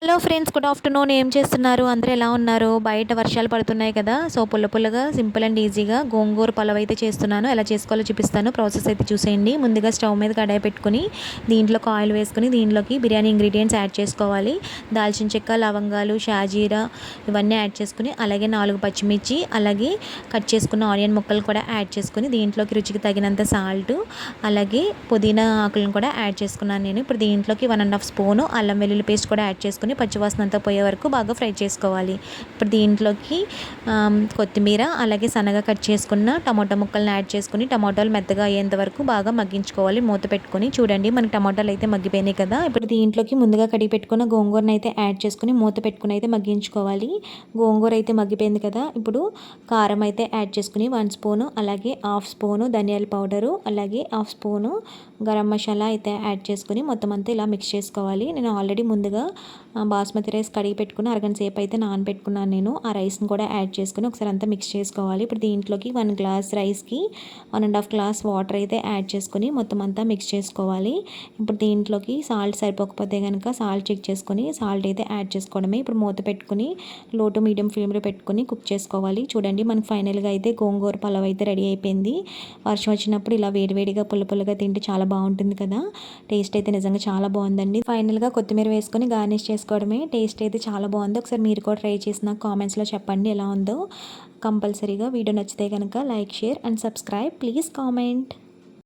Hello friends, good afternoon. ఏం చేస్తున్నారు? అందరూ ఎలా ఉన్నారు? బయట వర్షాలు పడుతున్నాయి కదా, సో పుల్లగా సింపుల్ అండ్ ఈజీగా గోంగూర పలావ్ అయితే చేస్తున్నాను. ఎలా చేసుకోవాలో చూపిస్తాను. ప్రాసెస్ అయితే చూసేయండి. ముందుగా స్టవ్ మీద కడాయి పెట్టుకుని దీంట్లోకి ఆయిల్ వేసుకుని దీంట్లోకి బిర్యానీ ఇంగ్రీడియంట్స్ యాడ్ చేసుకోవాలి. దాల్చిన చెక్క, లవంగాలు, షాజీరా ఇవన్నీ యాడ్ చేసుకుని, అలాగే 4 పచ్చిమిర్చి, అలాగే కట్ చేసుకున్న ఆనియన్ ముక్కలు కూడా యాడ్ చేసుకుని దీంట్లోకి రుచికి తగినంత సాల్ట్, అలాగే పుదీనా ఆకులను కూడా యాడ్ చేసుకున్నాను నేను. ఇప్పుడు దీంట్లోకి 1½ స్పూను అల్లం వెల్లుల్లి పేస్ట్ కూడా యాడ్ చేసుకుని పచ్చివాసన అంతా పోయే వరకు బాగా ఫ్రై చేసుకోవాలి. ఇప్పుడు దీంట్లోకి కొత్తిమీర, అలాగే సన్నగా కట్ చేసుకున్న టమాటా ముక్కలను యాడ్ చేసుకుని టమాటాలు మెత్తగా అయ్యేంత వరకు బాగా మగ్గించుకోవాలి. మూత పెట్టుకొని చూడండి, మనకి టమాటాలు అయితే మగ్గిపోయినాయి కదా. ఇప్పుడు దీంట్లోకి ముందుగా కడిగి పెట్టుకున్న గోంగూరను అయితే యాడ్ చేసుకుని మూత పెట్టుకుని అయితే మగ్గించుకోవాలి. గోంగూర అయితే మగ్గిపోయింది కదా. ఇప్పుడు కారం అయితే యాడ్ చేసుకుని 1 స్పూను, అలాగే 1/2 స్పూను ధనియాల పౌడరు, అలాగే 1/2 స్పూను గరం మసాలా అయితే యాడ్ చేసుకుని మొత్తం అంతా ఇలా మిక్స్ చేసుకోవాలి. నేను ఆల్రెడీ ముందుగా బాస్మతి రైస్ కడిగి పెట్టుకుని అరగంట సేపు అయితే నానబెట్టుకున్నాను నేను. ఆ రైస్ని కూడా యాడ్ చేసుకుని ఒకసారి అంతా మిక్స్ చేసుకోవాలి. ఇప్పుడు దీంట్లోకి 1 గ్లాస్ రైస్కి 1½ గ్లాస్ వాటర్ అయితే యాడ్ చేసుకుని మొత్తం అంతా మిక్స్ చేసుకోవాలి. ఇప్పుడు దీంట్లోకి సాల్ట్ సరిపోకపోతే కనుక సాల్ట్ చెక్ చేసుకొని సాల్ట్ అయితే యాడ్ చేసుకోవడమే. ఇప్పుడు మూత పెట్టుకుని లో టు మీడియం ఫ్లేమ్లో పెట్టుకుని కుక్ చేసుకోవాలి. చూడండి, మనకి ఫైనల్గా అయితే గోంగూర పలావ్ అయితే రెడీ అయిపోయింది. వర్షం వచ్చినప్పుడు ఇలా వేడివేడిగా పుల్లగా తింటే చాలా బాగుంటుంది కదా. టేస్ట్ అయితే నిజంగా చాలా బాగుందండి. ఫైనల్గా కొత్తిమీర వేసుకొని గార్నిష్ చేసుకోవడమే. టేస్ట్ అయితే చాలా బాగుంది. ఒకసారి మీరు కూడా ట్రై చేసి నాకు కామెంట్స్లో చెప్పండి ఎలా ఉందో. కంపల్సరీగా వీడియో నచ్చితే కనుక like, share and subscribe. Please comment.